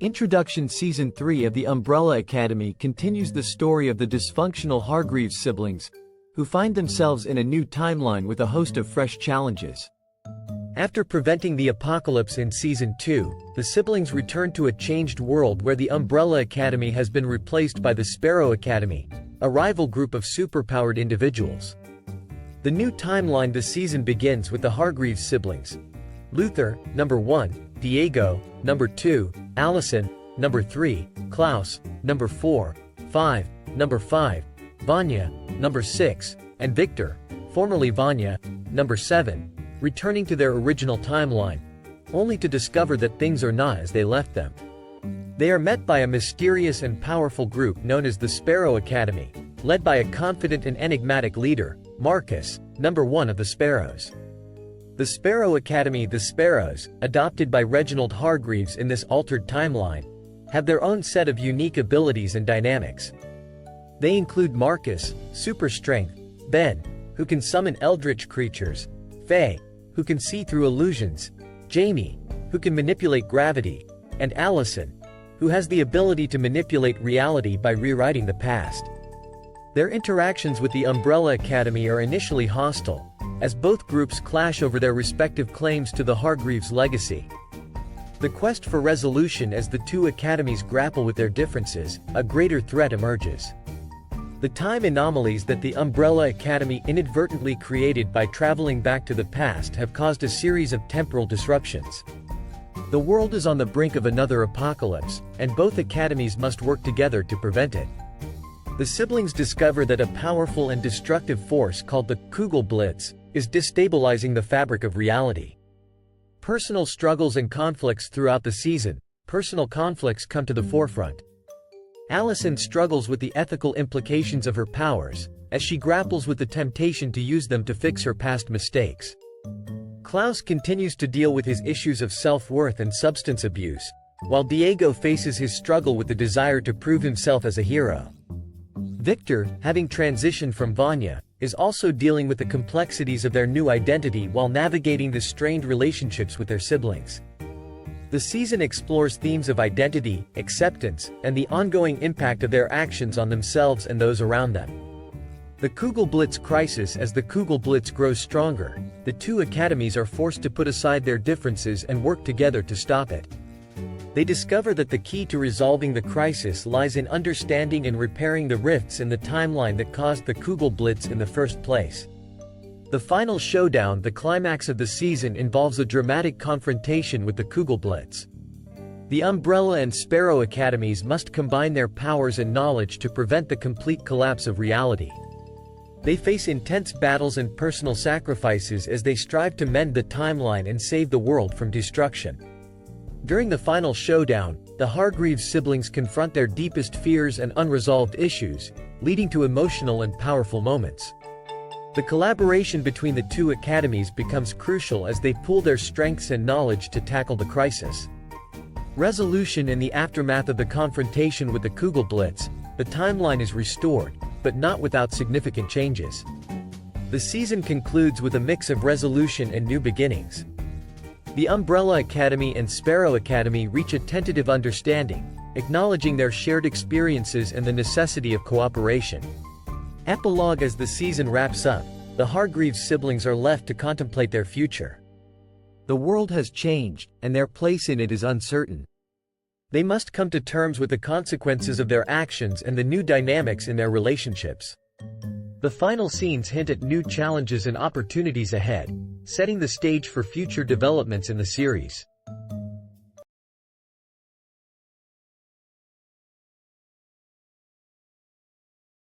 Introduction Season 3 of the Umbrella Academy continues the story of the dysfunctional Hargreeves siblings, who find themselves in a new timeline with a host of fresh challenges. After preventing the apocalypse in Season 2, the siblings return to a changed world where the Umbrella Academy has been replaced by the Sparrow Academy, a rival group of superpowered individuals. The new timeline this season begins with the Hargreeves siblings. Luther, number 1, Diego, number 2, Allison, number 3, Klaus, number 4, 5, number 5, Vanya, number 6, and Victor, formerly Vanya, number 7, returning to their original timeline, only to discover that things are not as they left them. They are met by a mysterious and powerful group known as the Sparrow Academy, led by a confident and enigmatic leader, Marcus, number 1 of the Sparrows. The Sparrow Academy, the Sparrows, adopted by Reginald Hargreeves in this altered timeline, have their own set of unique abilities and dynamics. They include Marcus, super strength, Ben, who can summon eldritch creatures, Faye, who can see through illusions, Jamie, who can manipulate gravity, and Allison, who has the ability to manipulate reality by rewriting the past. Their interactions with the Umbrella Academy are initially hostile, as both groups clash over their respective claims to the Hargreeves legacy. The quest for resolution as the two academies grapple with their differences, a greater threat emerges. The time anomalies that the Umbrella Academy inadvertently created by traveling back to the past have caused a series of temporal disruptions. The world is on the brink of another apocalypse, and both academies must work together to prevent it. The siblings discover that a powerful and destructive force called the Kugelblitz is destabilizing the fabric of reality. Personal struggles and conflicts throughout the season, personal conflicts come to the forefront. Allison struggles with the ethical implications of her powers, as she grapples with the temptation to use them to fix her past mistakes. Klaus continues to deal with his issues of self-worth and substance abuse, while Diego faces his struggle with the desire to prove himself as a hero. Victor, having transitioned from Vanya, is also dealing with the complexities of their new identity while navigating the strained relationships with their siblings. The season explores themes of identity, acceptance, and the ongoing impact of their actions on themselves and those around them. The Kugelblitz crisis. As the Kugelblitz grows stronger, the two academies are forced to put aside their differences and work together to stop it. They discover that the key to resolving the crisis lies in understanding and repairing the rifts in the timeline that caused the Kugelblitz in the first place. The final showdown, the climax of the season, involves a dramatic confrontation with the Kugelblitz. The Umbrella and Sparrow Academies must combine their powers and knowledge to prevent the complete collapse of reality. They face intense battles and personal sacrifices as they strive to mend the timeline and save the world from destruction. During the final showdown, the Hargreeves siblings confront their deepest fears and unresolved issues, leading to emotional and powerful moments. The collaboration between the two academies becomes crucial as they pool their strengths and knowledge to tackle the crisis. Resolution. In the aftermath of the confrontation with the Kugelblitz, the timeline is restored, but not without significant changes. The season concludes with a mix of resolution and new beginnings. The Umbrella Academy and Sparrow Academy reach a tentative understanding, acknowledging their shared experiences and the necessity of cooperation. Epilogue. As the season wraps up, the Hargreeves siblings are left to contemplate their future. The world has changed, and their place in it is uncertain. They must come to terms with the consequences of their actions and the new dynamics in their relationships. The final scenes hint at new challenges and opportunities ahead, setting the stage for future developments in the series.